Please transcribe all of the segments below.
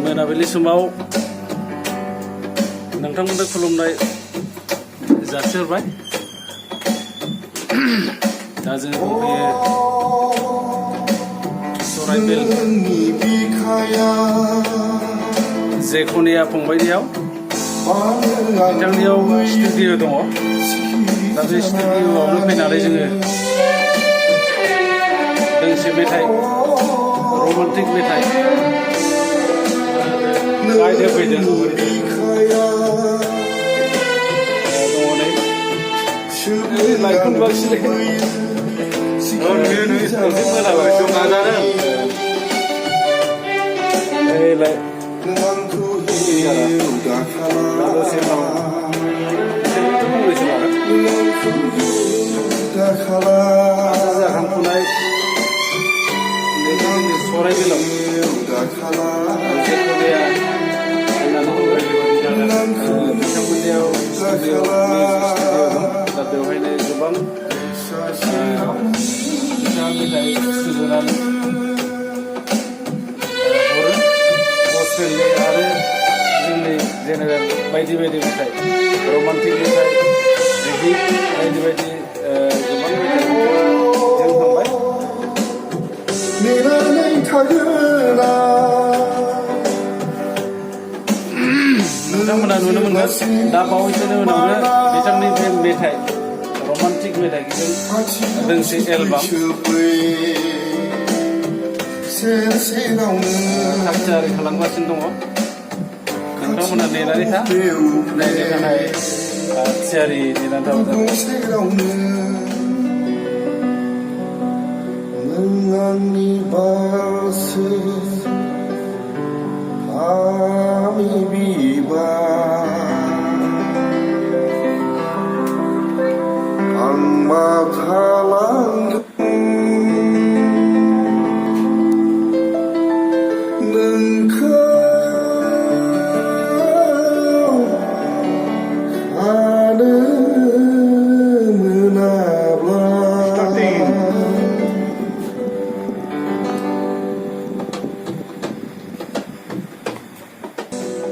मोनाबिलि समाव नोंथांमोननो खुलुमनाय जासिहरबाय। दा जों फैयो सराइबिल जेकनिया फंबायनियाव। बिथांनियाव स्टुडिअ दङ। दा बे स्टुडिअआवनो फैनानै जोङो दोंसे मेथाइ, रमान्टिक मेथाइ गायनो फैदों। लाइखौनो बांसिन जाखांफुनाय सराइबिलाव जेकनिया बिथांमोननियाव स्टुडिअ दं। दा बेवहायनो गोबां मेथाइ सुजुनानै हरो। गस्पेलनि आरो जोंनि जेनेरेल बायदि बायदि मेथाइ, रमान्टिक मेथाइ, रेगे बायदि बायदि गोबां मेथाइफोर जों थांबाय। नोंथांमोना नुनो मोनगोन दा बावैसोनि उनावनो बिथांनि बे मेथाइ, रमान्टिक मेथाइजों दोंसे एलबाम थाग-थियारि खालामगासिनो दङ। नोंथांमोना नेनानै था, नायनो थाखाय थियारि नेनानै थाबाय। आंनि बारसे फामि बिबार, आं मा खालामगोन नोंखौ खानो मोनाब्ला।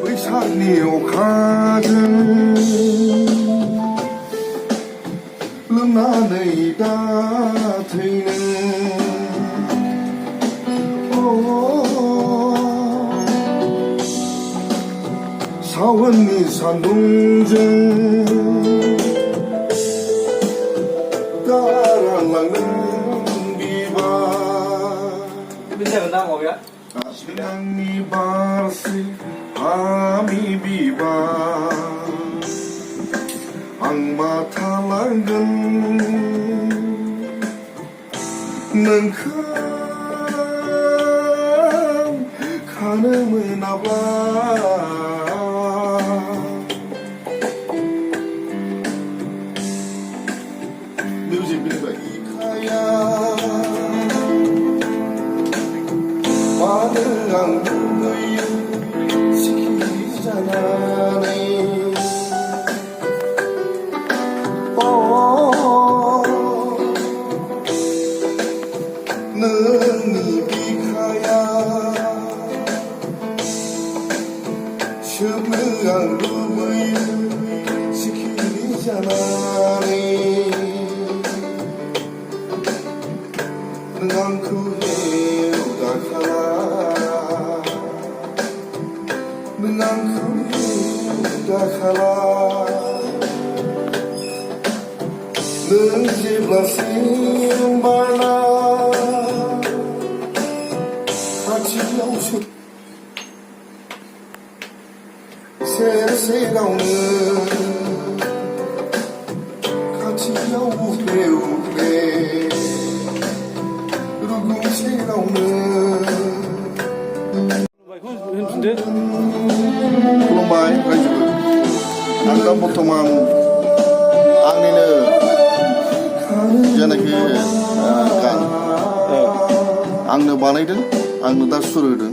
बैसागनि अखाजों लोमनानै दाथैनो, सावोननि सान्दुंजों गारांलांदों बिबार। आंनि बारसे फामि बिबार, आं मा खालामगोन नोंखौ खानो मोनाब्ला। मिउजिक बिनिफ्राय इखाया मानो आं लुबैयो सिखिरि जानानै। नोंनि बिखाया सोबनो आं लुबैयो सिखिरि जानानै। नों आंखौ हेव दाखालाम, नों आंखौ हेव दाखालाम। नों जेब्लासिम बारना खाथियाव सेर सेरावनो, खाथियाव उफ्ले उफ्ले रुगुं सेरावनो। खुलुमबाय रायजोफोर। आं दा बर्थमान आंनिनो जेनाखि गान आंनो बानायदों, आंनो दा सुर होदों।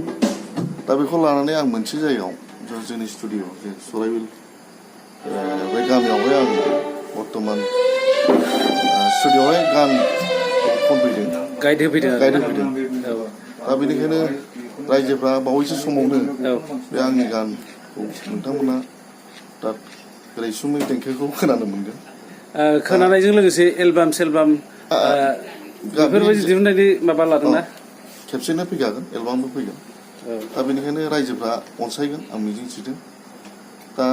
दा बेखौ लानानै आं मोनसे जायगायाव जोंनि स्टुडिअ जे सराइबिल बे गामियावहाय आं बर्थमान स्टुडिअआवहाय गान खनफैदों, गाइड होफैदों। दा बेनिखायनो रायजोफ्रा बावैसो समावनो बे आंनि गानखौ नोंथांमोना दा रैसुमै देंखोखौ खोनानो मोनगोन। खोनानायजों लोगोसे एलबाम सेलबाम बेफोरबायदि दिहुननायनि माबा लादोंना? खेबसेनो फैखागोन, एलबामबो फैगोन। दा बेनिखायनो रायजोफ्रा अनसायगोन आं मिजिंथिदों। दा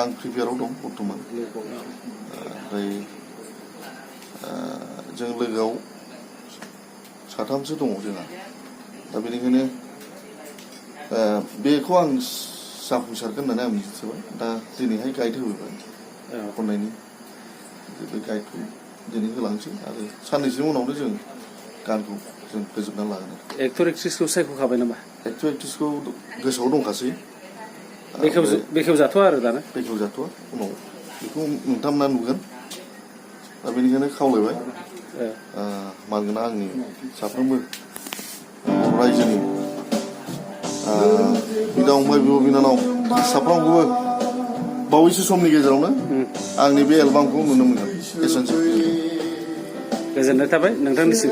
आं प्रिपेयाराव दं बर्थमान। ओमफ्राय जों लोगोआव साथामसो दङ जोंहा। दा बेनिखायनो बेखौ आं जाफुंसारगोन होननानै आं मिजिंथिबाय। दा दिनैहाय गाइड होबोबाय खननायनि बे गाइडखौ दिनै होलांसै आरो साननैसोनि उनावनो जों गानखौ जों फोजोबना लागोन। एक्टर एक्ट्रिसखौ सायख'खाबाय नामा? एक्टर एक्ट्रिसखौ गोसोआव दंखासै। बेखेव जाथ'आ आरो दाना? बेखेव जाथ'आ, उनाव बेखौ नोंथांमोना नुगोन। दा बेनिखायनो खावलायबाय मानोना आंनि साफ्रोमबो रायजोनि बिदा फंबाय बिब' बिनानाव साफ्रोमखौबो बावैसो समनि गेजेरावनो आंनि बे एलबामखौ नुनो मोनगोन। एसेनोसै। गोजोननाय थाबाय नोंथांनिसिम।